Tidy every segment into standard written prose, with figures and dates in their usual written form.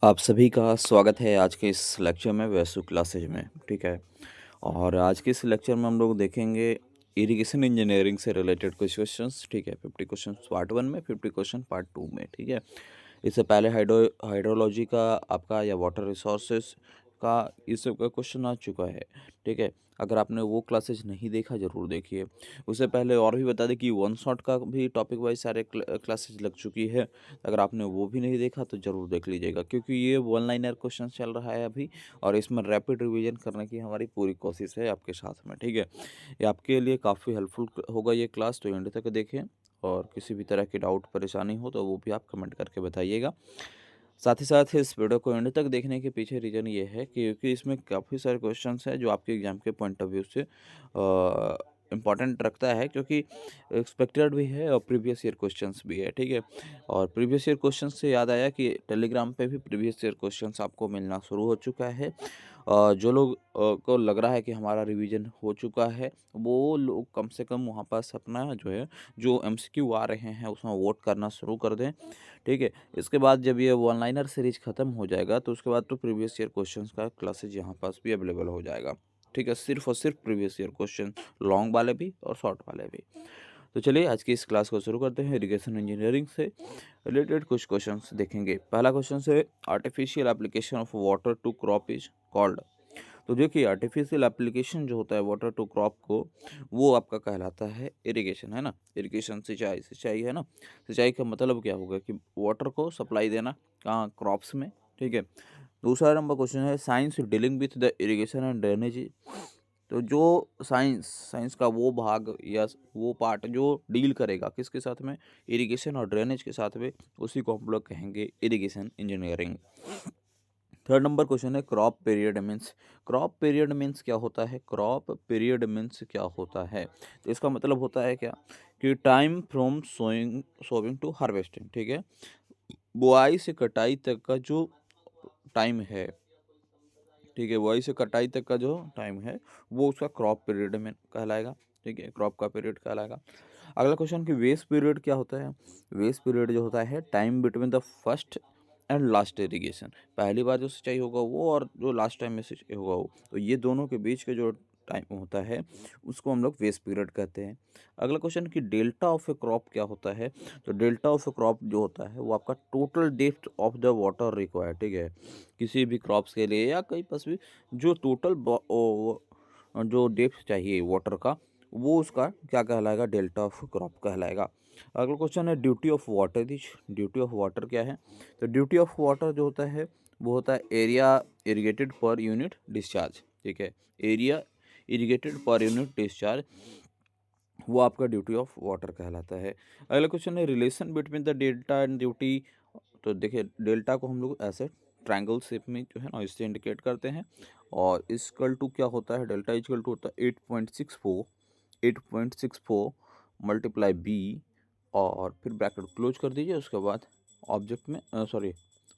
आप सभी का स्वागत है आज के इस लेक्चर में वैसु क्लासेज में। ठीक है। और आज के इस लेक्चर में हम लोग देखेंगे इरिगेशन इंजीनियरिंग से रिलेटेड कुछ क्वेश्चंस। ठीक है, 50 क्वेश्चन पार्ट 1 में, 50 क्वेश्चन पार्ट 2 में। ठीक है। इससे पहले हाइड्रोलॉजी का आपका या वाटर रिसोर्सेज का इस सब का क्वेश्चन आ चुका है। ठीक है। अगर आपने वो क्लासेज नहीं देखा ज़रूर देखिए। उससे पहले और भी बता दें कि वन शॉट का भी टॉपिक वाइज सारे क्लासेज लग चुकी है। अगर आपने वो भी नहीं देखा तो ज़रूर देख लीजिएगा, क्योंकि ये वन लाइनर क्वेश्चन चल रहा है अभी, और इसमें रैपिड रिवीजन करने की हमारी पूरी कोशिश है आपके साथ में। ठीक है। ये आपके लिए काफ़ी हेल्पफुल होगा ये क्लास, तो एंड तक देखें। और किसी भी तरह की डाउट परेशानी हो तो वो भी आप कमेंट करके बताइएगा। साथ ही साथ इस वीडियो को एंड तक देखने के पीछे रीज़न ये है कि क्योंकि इसमें काफ़ी सारे क्वेश्चंस हैं जो आपके एग्जाम के पॉइंट ऑफ व्यू से इम्पॉर्टेंट रखता है, क्योंकि एक्सपेक्टेड भी है और प्रीवियस ईयर क्वेश्चंस भी है। ठीक है। और प्रीवियस ईयर क्वेश्चंस से याद आया कि टेलीग्राम पे भी प्रीवियस ईयर क्वेश्चंस आपको मिलना शुरू हो चुका है। जो लोग को लग रहा है कि हमारा रिवीजन हो चुका है, वो लोग कम से कम वहाँ पास अपना जो है, जो एमसीक्यू आ रहे हैं उसमें वोट करना शुरू कर दें। ठीक है। इसके बाद जब ये वन लाइनर सीरीज ख़त्म हो जाएगा तो उसके बाद तो प्रीवियस ईयर क्वेश्चंस का क्लासेज यहाँ पास भी अवेलेबल हो जाएगा। ठीक है। सिर्फ और सिर्फ प्रीवियस ईयर क्वेश्चन, लॉन्ग वाले भी और शॉर्ट वाले भी। तो चलिए आज की इस क्लास को शुरू करते हैं। इरिगेशन इंजीनियरिंग से रिलेटेड कुछ क्वेश्चंस देखेंगे। पहला क्वेश्चन है, artificial application of water to crop is called. तो देखिए, आर्टिफिशियल एप्लीकेशन जो होता है वाटर टू क्रॉप को, वो आपका कहलाता है इरिगेशन, है ना। इरिगेशन सिंचाई, सिंचाई है ना। सिंचाई का मतलब क्या होगा कि वाटर को सप्लाई देना कहाँ, क्रॉप्स में। ठीक है। दूसरा नंबर क्वेश्चन है, science dealing with the irrigation and drainage. तो जो साइंस साइंस का वो भाग या वो पार्ट जो डील करेगा किसके साथ में, इरिगेशन और ड्रेनेज के साथ में, उसी को हम लोग कहेंगे irrigation engineering. Third number question है, crop period means. Crop period means क्या होता है, क्रॉप पीरियड मीन्स क्या होता है। तो इसका मतलब होता है क्या, कि time from sowing to harvesting. ठीक है। बुआई से कटाई तक का जो टाइम है, ठीक है, बुआई से कटाई तक का जो टाइम है वो उसका क्रॉप पीरियड में कहलाएगा। ठीक है, क्रॉप का पीरियड कहलाएगा। अगला क्वेश्चन कि वेस्ट पीरियड क्या होता है। वेस्ट पीरियड जो होता है, time between the first and last irrigation. पहली बार जो सिंचाई होगा वो, और जो लास्ट टाइम में सिंचाई होगा वो, तो ये दोनों के बीच के जो टाइम होता है उसको हम लोग वेस्ट पीरियड कहते हैं। अगला क्वेश्चन कि डेल्टा ऑफ ए क्रॉप क्या होता है। तो डेल्टा ऑफ ए क्रॉप जो होता है वो आपका total depth of the water required. ठीक है। किसी भी क्रॉप्स के लिए या कहीं पर भी जो टोटल जो डेप्थ चाहिए वाटर का, वो उसका क्या कहलाएगा, डेल्टा ऑफ क्रॉप कहलाएगा। अगला क्वेश्चन है, duty of water is. Duty of water क्या है। तो ड्यूटी ऑफ वाटर जो होता है वो होता है area irrigated per unit discharge. ठीक है। Area irrigated per unit discharge, वो आपका ड्यूटी ऑफ वाटर कहलाता है। अगला क्वेश्चन है, relation between the delta and duty. तो देखिए, डेल्टा को हम लोग ऐसे ट्रायंगल शेप में जो है ना इससे इंडिकेट करते हैं, और इसकल टू क्या होता है, डेल्टा इजकल टू होता है 8.64 मल्टीप्लाई बी, और फिर ब्रैकेट क्लोज कर दीजिए। उसके बाद ऑब्जेक्ट में सॉरी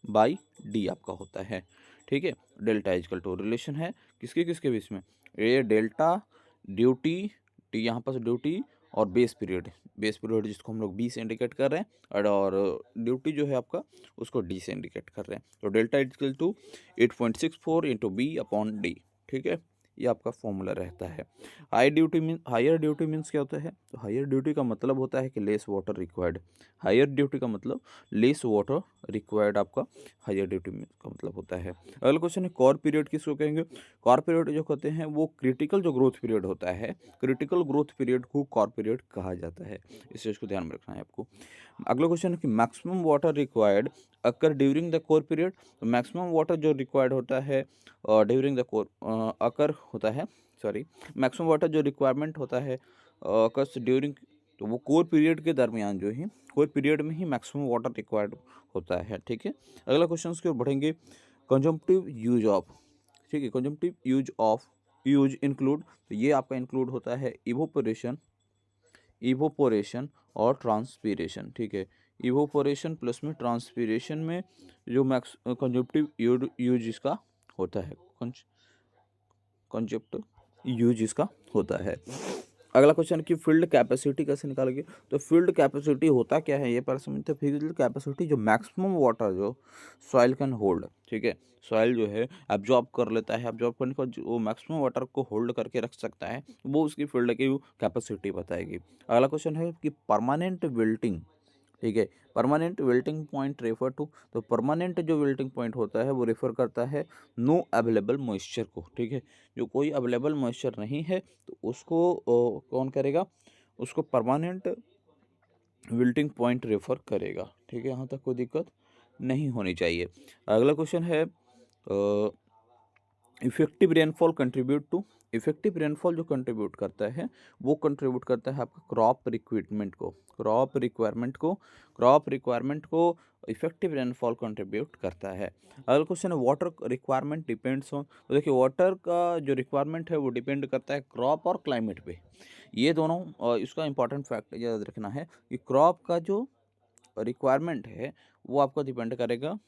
बाई डी आपका होता है। ठीक है। डेल्टा इजकल टू रिलेशन है किसके किसके बीच में, ये डेल्टा, ड्यूटी, टी यहाँ पर ड्यूटी, और बेस पीरियड। बेस पीरियड जिसको हम लोग बी से इंडिकेट कर रहे हैं, और ड्यूटी जो है आपका उसको डी से इंडिकेट कर रहे हैं। तो delta equal to 8.64 into B upon D. ठीक है। ये आपका फॉर्मूला रहता है। हायर ड्यूटी मीन्स क्या होता है। तो हायर ड्यूटी का मतलब होता है कि less water required. Higher duty का मतलब लेस वाटर रिक्वायर्ड, आपका हायर ड्यूटी का मतलब होता है। अगला क्वेश्चन है, कॉर पीरियड किसको कहेंगे। कॉर पीरियड जो कहते हैं वो क्रिटिकल जो ग्रोथ पीरियड होता है, क्रिटिकल ग्रोथ पीरियड को कॉर पीरियड कहा जाता है। इस चीज़ को ध्यान में रखना है आपको। अगला क्वेश्चन है कि maximum water required occur during the core period. तो मैक्सिमम वाटर जो रिक्वायर्ड होता है ड्यूरिंग द कोर अकर होता है, सॉरी, मैक्सिमम वाटर जो रिक्वायरमेंट होता है अकर्स ड्यूरिंग, तो वो कोर पीरियड के दरमियान जो ही, कोर पीरियड में ही मैक्सिमम वाटर रिक्वायर्ड होता है। ठीक है। अगला क्वेश्चन की ओर बढ़ेंगे, कंजम्पटिव यूज ऑफ। ठीक है। कंजम्पटिव यूज इंक्लूड, तो ये आपका इंक्लूड होता है इवोपोरेशन, इवोपोरेशन और ट्रांसपीरेशन। ठीक है। इवोपोरेशन प्लस में ट्रांसपीरेशन में जो मैक्स कंजप्टिव यूज इसका होता है, कंजप्टिव यूज इसका होता है। अगला क्वेश्चन कि फील्ड कैपेसिटी कैसे निकालोगे। तो फील्ड कैपेसिटी होता क्या है ये पर समझते हैं। फील्ड कैपेसिटी जो मैक्सिमम वाटर जो सॉइल कैन होल्ड, ठीक है, सॉइल जो है एब्जॉर्ब कर लेता है, एब्जॉर्ब करने के बाद जो मैक्सिमम वाटर को होल्ड करके रख सकता है वो उसकी फील्ड की कैपेसिटी बताएगी। अगला क्वेश्चन है कि परमानेंट विल्टिंग, ठीक है, permanent wilting point refer to. तो परमानेंट जो विल्टिंग पॉइंट होता है वो रेफर करता है नो अवेलेबल मॉइस्चर को, ठीक है, जो कोई अवेलेबल मॉइस्चर नहीं है तो उसको कौन करेगा, उसको परमानेंट विल्टिंग पॉइंट रेफर करेगा, ठीक है, यहाँ तक कोई दिक्कत नहीं होनी चाहिए। अगला क्वेश्चन है effective rainfall contribute to. Effective rainfall जो कंट्रीब्यूट करता है वो कंट्रीब्यूट करता है आपका क्रॉप रिक्वायरमेंट को, क्रॉप रिक्वायरमेंट को इफेक्टिव रेनफॉल कंट्रीब्यूट करता है। अगला क्वेश्चन है वाटर रिक्वायरमेंट डिपेंड्स ऑन। तो देखिए वाटर का जो रिक्वायरमेंट है वो डिपेंड करता है क्रॉप और क्लाइमेट पे। ये दोनों इसका इंपॉर्टेंट फैक्ट याद रखना है कि क्रॉप का जो रिक्वायरमेंट है वो आपका डिपेंड करेगा,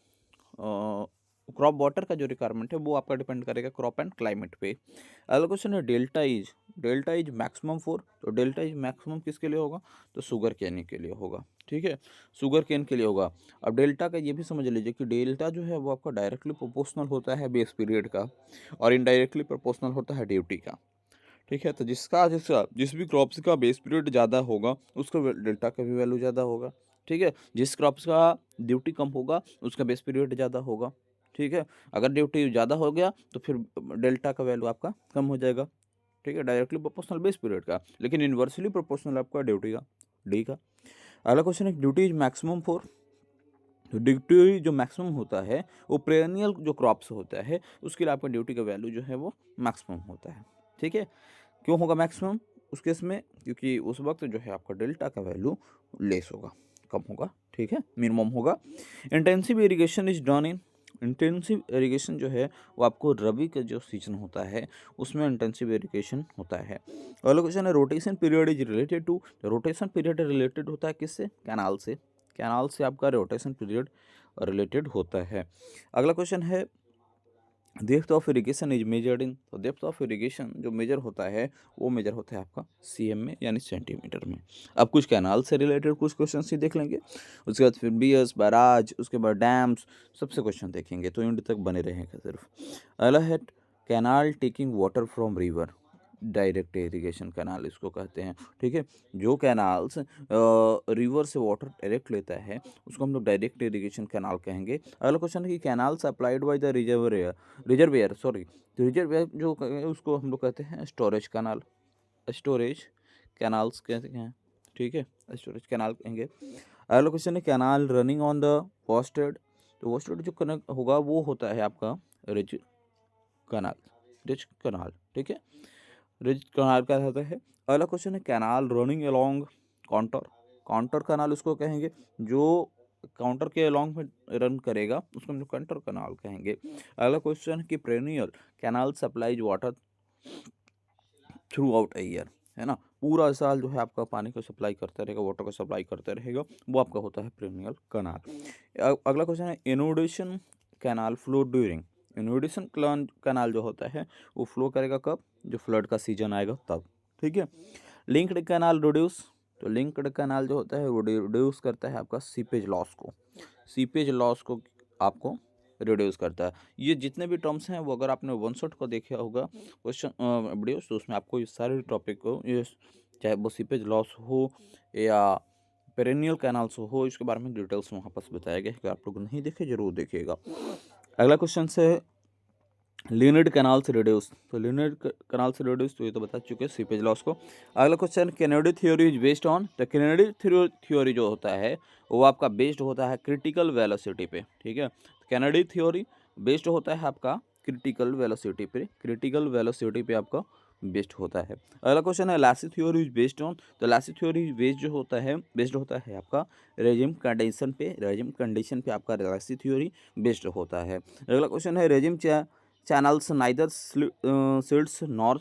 क्रॉप वाटर का जो रिक्वायरमेंट है वो आपका डिपेंड करेगा क्रॉप एंड क्लाइमेट पे। अगला क्वेश्चन है डेल्टा इज मैक्सिमम फॉर। तो डेल्टा इज मैक्सिमम किसके लिए होगा, तो शुगर केन के लिए होगा, ठीक है, शुगर केन के लिए होगा। अब डेल्टा का ये भी समझ लीजिए कि डेल्टा जो है वो आपका डायरेक्टली प्रोपोर्शनल होता है बेस पीरियड का और इनडायरेक्टली प्रोपोर्शनल होता है ड्यूटी का, ठीक है। तो जिसका जिसका जिस भी क्रॉप्स का बेस पीरियड ज़्यादा होगा उसका डेल्टा का भी वैल्यू ज़्यादा होगा, ठीक है। जिस क्रॉप्स का ड्यूटी कम होगा उसका बेस पीरियड ज़्यादा होगा, ठीक है। अगर ड्यूटी ज़्यादा हो गया तो फिर डेल्टा का वैल्यू आपका कम हो जाएगा, ठीक है, डायरेक्टली प्रोपोर्शनल बेस पीरियड का, लेकिन इन्वर्सली प्रोपोर्शनल आपका ड्यूटी का, डी का। अगला क्वेश्चन है ड्यूटी इज मैक्सिमम फॉर। तो ड्यूटी जो मैक्सिमम होता है वो पेरेनियल जो क्रॉप्स होता है उसके लिए आपका ड्यूटी का वैल्यू जो है वो मैक्सिमम होता है, ठीक है। क्यों होगा मैक्सिमम उस केस में, क्योंकि उस वक्त जो है आपका डेल्टा का वैल्यू लेस होगा, कम होगा, ठीक है, मिनिमम होगा। Intensive irrigation is done in. Intensive irrigation जो है वो आपको रबी का जो सीजन होता है उसमें इंटेंसिव इरिगेशन होता है। अगला क्वेश्चन है rotation period is related to. Rotation period related होता है किससे, कैनाल से, कैनाल से आपका रोटेशन पीरियड रिलेटेड होता है। अगला क्वेश्चन है depth of irrigation is measured in. तो डेप्थ ऑफ इरिगेशन जो मेजर होता है वो मेजर होता है आपका सीएम में यानी सेंटीमीटर में। अब कुछ कैनाल से रिलेटेड कुछ क्वेश्चन ही देख लेंगे, उसके बाद फिर बियर्स बैराज, उसके बाद डैम्स, सबसे क्वेश्चन देखेंगे, तो एंड तक बने रहेंगे सिर्फ। अगला है canal taking water from river, direct irrigation canal इसको कहते हैं, ठीक है। जो कैनाल्स रिवर से वाटर डायरेक्ट लेता है उसको हम लोग डायरेक्ट इरिगेशन कैनाल कहेंगे। अगला क्वेश्चन है कि canals applied by the reservoir sorry, तो रिजर्वेयर जो उसको हम लोग कहते हैं स्टोरेज कैनाल, स्टोरेज कैनाल्स कहते हैं, ठीक है, स्टोरेज कैनाल कहेंगे। अगला क्वेश्चन है कैनाल रनिंग ऑन द वॉस्टेड। तो वॉस्टेड जो कनेक्ट होगा वो होता है आपका रिज कैनाल, रिज कैनाल, ठीक है, रिज कैनाल का होता है। अगला क्वेश्चन है canal running along counter. Counter canal उसको कहेंगे जो काउंटर के अलोंग में रन करेगा उसको हम लोग काउंटर कैनाल कहेंगे। अगला क्वेश्चन है कि perennial canal supplies water through out year, है ना, पूरा साल जो है आपका पानी को सप्लाई करता रहेगा, वाटर को सप्लाई करता रहेगा, वो आपका होता है पेरेनियल कैनाल। अगला क्वेश्चन है इनोडेशन कैनाल फ्लो ड्यूरिंग। इनोडेशन कैनाल जो होता है वो फ्लो करेगा कब, जो फ्लड का सीजन आएगा तब, ठीक है। Linked canal reduce. तो लिंक्ड कैनाल जो होता है वो रिड्यूस करता है आपका सीपेज लॉस को, सीपेज लॉस को आपको रिड्यूस करता है। ये जितने भी टर्म्स हैं वो अगर आपने वन शॉट को देखा होगा क्वेश्चन वीडियोस तो उसमें आपको ये सारे टॉपिक को, ये चाहे वो सीपेज लॉस हो या पेरेनियल कैनाल्स हो, इसके बारे में डिटेल्स वहाँ पर बताया गया है, अगर आप लोग नहीं देखे जरूर देखिएगा। अगला क्वेश्चन से लीनियड कैनाल से रिड्यूस। तो लीनियड कैनाल से रिड्यूस तो ये तो बता चुके हैं सीपेज लॉस को। अगला question Kennedy theory is based on. तो कैनेडी थ्योरी जो होता है वो आपका बेस्ड होता है क्रिटिकल वेलोसिटी पे, ठीक है। कैनेडी थ्योरी बेस्ड होता है आपका क्रिटिकल वेलोसिटी पे, क्रिटिकल वेलोसिटी पे आपका बेस्ड होता है। अगला क्वेश्चन है लासी थ्योरी इज बेस्ड ऑन। तो लासी थ्योरी बेस्ड जो होता है बेस्ड होता है आपका रेजिम कंडीशन पे, रेजिम कंडीशन पे आपका लासी थ्योरी बेस्ड होता है। अगला क्वेश्चन है regime channels neither silts nor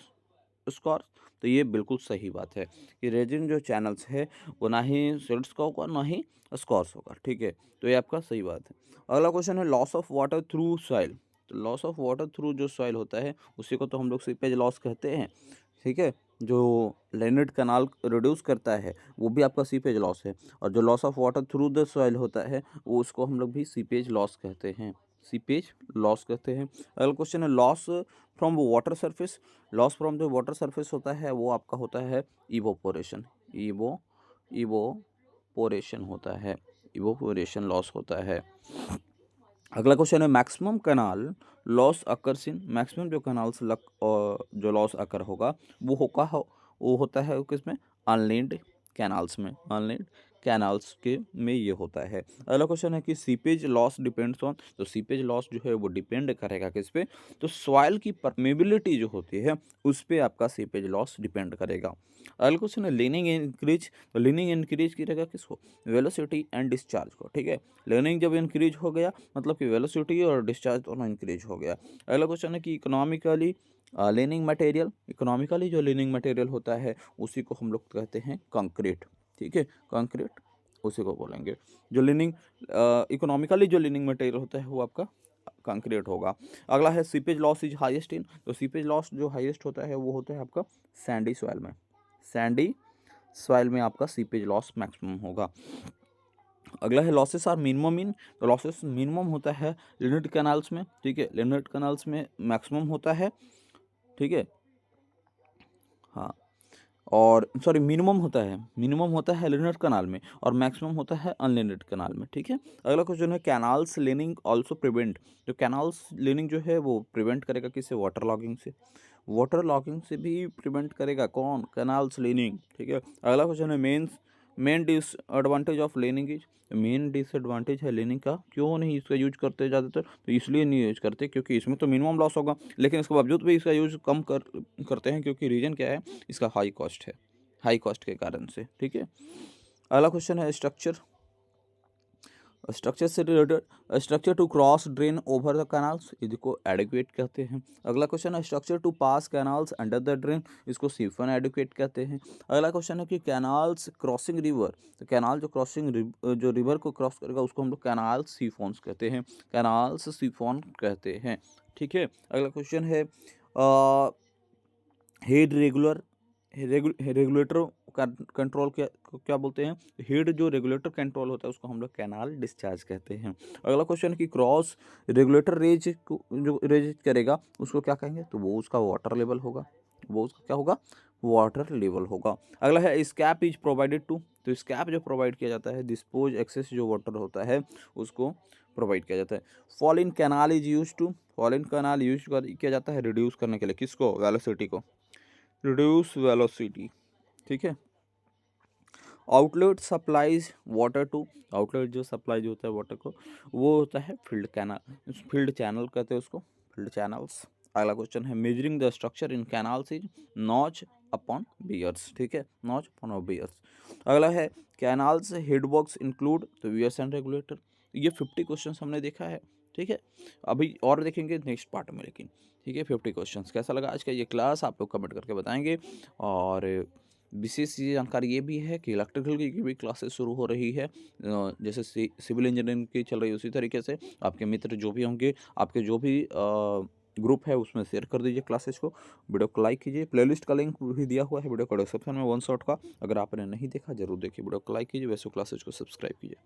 scours. तो ये बिल्कुल सही बात है कि रेजिन जो चैनल्स है वो ना ही सीड्स का होगा ना ही स्कॉर्स होगा, ठीक है, तो ये आपका सही बात है। अगला क्वेश्चन है loss of water through soil. तो लॉस ऑफ वाटर थ्रू जो सॉइल होता है उसी को तो हम लोग सीपेज लॉस कहते हैं, ठीक है। जो लेनेट कैनाल रिड्यूस करता है वो भी आपका सीपेज लॉस है, और जो loss of water through the soil होता है वो उसको हम लोग भी सीपेज लॉस कहते हैं, सीपेज लॉस कहते हैं। अगला क्वेश्चन है loss from water surface. Loss from जो वाटर सरफेस होता है वो आपका होता है इवोपोरेशन, इवोपोरेशन होता है, इवोपोरेशन लॉस होता है। अगला क्वेश्चन है maximum canal loss occurs in, maximum जो कैनाल्स जो लॉस अकर होगा वो होता है किसमें, अनलेन्ड कैनाल्स में, अनलेन्ड कैनाल्स के में ये होता है। अगला क्वेश्चन है कि सीपेज लॉस डिपेंड्स ऑन, तो सीपेज लॉस जो है वो डिपेंड करेगा किस पे, तो सॉइल की परमेबिलिटी जो होती है उस पे आपका सीपेज लॉस डिपेंड करेगा। अगला क्वेश्चन है लीनिंग इंक्रीज, तो लीनिंग इंक्रीज करेगा किसको, वेलोसिटी एंड डिस्चार्ज को, ठीक है। लीनिंग जब इंक्रीज हो गया मतलब कि वेलोसिटी और डिस्चार्ज दोनों इंक्रीज हो गया। अगला क्वेश्चन है कि इकोनॉमिकली लीनिंग मटेरियल, इकोनॉमिकली जो लीनिंग मटेरियल होता है उसी को हम लोग कहते हैं कंक्रीट, ठीक है, कंक्रीट उसी को बोलेंगे। जो लीनिंग इकोनॉमिकली जो लीनिंग मटेरियल होता है वो आपका कंक्रीट होगा। अगला है seepage loss is highest in, तो सीपेज लॉस जो हाईएस्ट होता है वो होता है आपका सैंडी सॉइल में, सैंडी सॉइल में आपका सीपेज लॉस मैक्सिमम होगा। अगला है लॉसेस आर मिनिमम इन, तो लॉसेस मिनिमम होता है लिनेट कैनाल्स में, ठीक है, लिनेट कैनाल्स में मैक्सिमम होता है, ठीक है, हाँ, और सॉरी मिनिमम होता है लिनेट कैनाल में और मैक्सिमम होता है अनलिनेट कैनाल में, ठीक है। अगला क्वेश्चन है कैनाल्स लीनिंग ऑल्सो प्रिवेंट, जो कैनाल्स लीनिंग जो है वो प्रिवेंट करेगा किससे, वाटर लॉगिंग से, वाटर लॉगिंग से भी प्रिवेंट करेगा कौन, कैनाल्स लीनिंग, ठीक है। अगला क्वेश्चन है main disadvantage of lining is, main disadvantage है लेनिंग का, क्यों नहीं इसका यूज करते ज़्यादातर, तो इसलिए नहीं यूज करते क्योंकि इसमें तो मिनिमम लॉस होगा, लेकिन इसके बावजूद भी इसका यूज कम करते हैं क्योंकि रीजन क्या है, इसका हाई कॉस्ट है, हाई कॉस्ट के कारण से, ठीक है। अगला क्वेश्चन है स्ट्रक्चर से रिलेटेड, structure to cross drain over the canals, इसको एडिक्वेट कहते हैं। अगला क्वेश्चन है structure to pass canals under the drain, इसको सिफन एडिक्वेट कहते हैं। अगला क्वेश्चन है कि कैनाल्स क्रॉसिंग रिवर, तो कैनाल जो जो रिवर को क्रॉस करेगा उसको हम लोग कैनाल सीफोन्स कहते हैं, कैनाल्स सीफोन कहते हैं, ठीक है। अगला क्वेश्चन है हेड रेगुलेटर कंट्रोल क्या बोलते हैं, हेड जो रेगुलेटर कंट्रोल होता है उसको हम लोग कैनाल डिस्चार्ज कहते हैं। अगला क्वेश्चन है कि क्रॉस रेगुलेटर रेज को जो रेज करेगा उसको क्या कहेंगे, तो वो उसका वाटर लेवल होगा, वो उसका क्या होगा, वाटर लेवल होगा। अगला है स्कैप इज प्रोवाइडेड टू, तो स्कैप जो प्रोवाइड किया जाता है डिस्पोज एक्सेस जो वाटर होता है उसको प्रोवाइड किया जाता है। Fall in canal is use to, fall in canal use किया जाता है रिड्यूस करने के लिए किसको, वेलोसिटी को, रिड्यूस वेलोसिटी, ठीक है। Outlet supplies water to, outlet जो सप्लाई होता है वाटर को वो होता है फील्ड कैनाल, फील्ड चैनल कहते हैं उसको, फील्ड चैनल्स। अगला क्वेश्चन है measuring the structure in canals is notch upon weirs, ठीक है, नॉच अपॉन बियर्स। अगला है कैनाल्स हेडवर्क्स इंक्लूड, तो वियर्स एंड रेगुलेटर। ये 50 क्वेश्चन हमने देखा है, ठीक है, अभी और देखेंगे नेक्स्ट पार्ट में, लेकिन ठीक है 50 क्वेश्चंस। कैसा लगा आज का ये क्लास आप लोग कमेंट करके बताएंगे। और विशेष ये जानकारी ये भी है कि इलेक्ट्रिकल की भी क्लासेस शुरू हो रही है, जैसे सिविल इंजीनियरिंग की चल रही है उसी तरीके से आपके मित्र जो भी होंगे, आपके जो भी ग्रुप है उसमें शेयर कर दीजिए क्लासेस को, वीडियो को लाइक कीजिए, प्लेलिस्ट का लिंक भी दिया हुआ है वीडियो को डिस्क्रिप्शन में वन शॉट का, अगर आपने नहीं देखा जरूर देखिए, वीडियो को लाइक कीजिए, वैसे क्लासेस को सब्सक्राइब कीजिए।